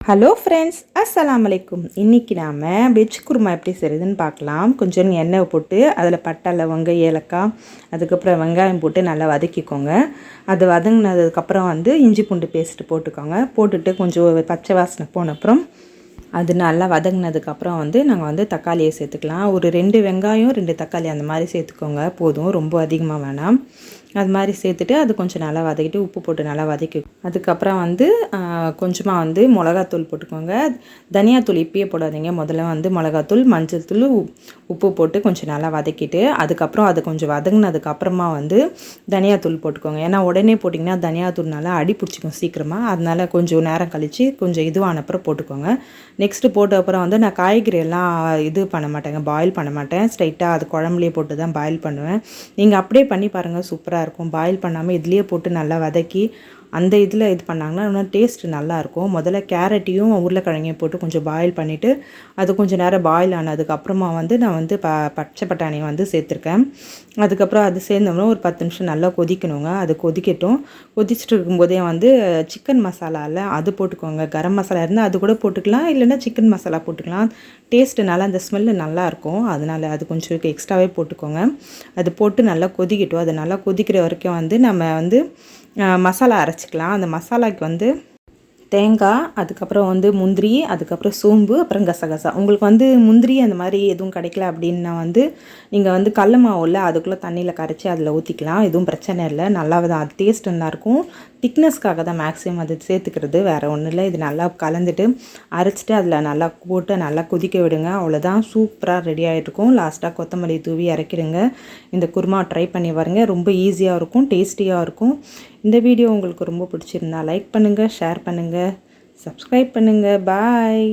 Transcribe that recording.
Hello friends, அஸ்ஸலாமு அலைக்கும். இன்றைக்கி நாம் வெஜ் குருமா எப்படி செய்கிறதுன்னு பார்க்கலாம். கொஞ்சம் எண்ணெய் போட்டு அதில் பட்டை, லவங்கம், ஏலக்காய், அதுக்கப்புறம் வெங்காயம் போட்டு நல்லா வதக்கிக்கோங்க. அது வதங்கினதுக்கப்புறம் இஞ்சி பூண்டு பேஸ்ட்டு போட்டுக்கோங்க. போட்டுட்டு கொஞ்சம் பச்சை வாசனை போன அப்புறம் அது நல்லா வதங்கினதுக்கப்புறம் நாங்கள் தக்காளியை சேர்த்துக்கலாம். ஒரு 2 வெங்காயம் 2 தக்காளி அந்த மாதிரி சேர்த்துக்கோங்க, போதும், ரொம்ப அதிகமாக வேணாம். அது மாதிரி சேர்த்துட்டு அது கொஞ்சம் நல்லா வதக்கிட்டு உப்பு போட்டு நல்லா வதக்கி அதுக்கப்புறம் கொஞ்சமாக மிளகாத்தூள் போட்டுக்கோங்க. தனியாத்தூள் இப்பயே போடாதீங்க. முதல்ல மிளகாத்தூள், மஞ்சள் தூள், உப்பு போட்டு கொஞ்சம் நல்லா வதக்கிட்டு அதுக்கப்புறம் அது கொஞ்சம் வதங்கினதுக்கப்புறமா தனியாத்தூள் போட்டுக்கோங்க. ஏன்னா உடனே போட்டிங்கன்னா தனியாத்தூள் நல்லா அடி பிடிச்சிக்கும் சீக்கிரமாக. அதனால் கொஞ்சம் நேரம் கழித்து கொஞ்சம் இதுவான அப்புறம் போட்டுக்கோங்க. நெக்ஸ்ட்டு போட்ட அப்புறம் நான் காய்கறி எல்லாம் இது பண்ண மாட்டேங்க, பாயில் பண்ண மாட்டேன். ஸ்ட்ரைட்டாக அது குழம்புலேயே போட்டு தான் பாயில் பண்ணுவேன். நீங்கள் அப்படியே பண்ணி பாருங்கள், சூப்பராக இருக்கும். பாயில் பண்ணாமல் இதுலேயே போட்டு நல்லா வதக்கி அந்த இதில் இது பண்ணாங்கன்னா இன்னும் டேஸ்ட்டு நல்லாயிருக்கும். முதல்ல கேரட்டையும் உருளைக்கிழங்கையும் போட்டு கொஞ்சம் பாயில் பண்ணிவிட்டு அது கொஞ்சம் நேரம் பாயில் ஆனதுக்கப்புறமா நான் பச்சை பட்டாணியை சேர்த்துருக்கேன். அதுக்கப்புறம் அது சேர்ந்தோம்னா ஒரு 10 நிமிஷம் நல்லா கொதிக்கணுங்க. அது கொதிக்கட்டும். கொதிச்சுட்டு இருக்கும்போதே சிக்கன் மசாலாவில் அது போட்டுக்கோங்க. கரம் மசாலா இருந்தால் அது கூட போட்டுக்கலாம், இல்லைன்னா சிக்கன் மசாலா போட்டுக்கலாம். டேஸ்ட்டு நல்லா, அந்த ஸ்மெல்லு நல்லாயிருக்கும். அதனால் அது கொஞ்சம் எக்ஸ்ட்ராவே போட்டுக்கோங்க. அது போட்டு நல்லா கொதிக்கட்டும். அது நல்லா கொதிக்கிற வரைக்கும் நம்ம மசாலா அரைச்சிக்கலாம். அந்த மசாலாவுக்கு தேங்காய், அதுக்கப்புறம் முந்திரி, அதுக்கப்புறம் சோம்பு, அப்புறம் கசகசா. உங்களுக்கு முந்திரி அந்த மாதிரி எதுவும் கிடைக்கல அப்படின்னா நீங்கள் கடல மாவுல அதுக்குள்ளே தண்ணியில் கரைச்சி அதில் ஊற்றிக்கலாம். எதுவும் பிரச்சனை இல்லை, நல்லா தான், அது டேஸ்ட் நல்லாயிருக்கும். திக்னஸ்க்காக தான் மேக்ஸிமம் அது சேர்த்துக்கிறது, வேறு ஒன்றும் இல்லை. இது நல்லா கலந்துட்டு அரைச்சிட்டு அதில் நல்லா போட்டு நல்லா கொதிக்க விடுங்க. அவ்வளோதான், சூப்பராக ரெடி ஆகிட்ருக்கும். லாஸ்ட்டாக கொத்தமல்லி தூவி இறக்கிடுங்க. இந்த குருமா ட்ரை பண்ணி பாருங்க, ரொம்ப ஈஸியாக இருக்கும், டேஸ்டியாக இருக்கும். இந்த வீடியோ உங்களுக்கு ரொம்ப பிடிச்சிருந்தா லைக் பண்ணுங்கள், ஷேர் பண்ணுங்கள், சப்ஸ்கிரைப் பண்ணுங்கள். பாய்.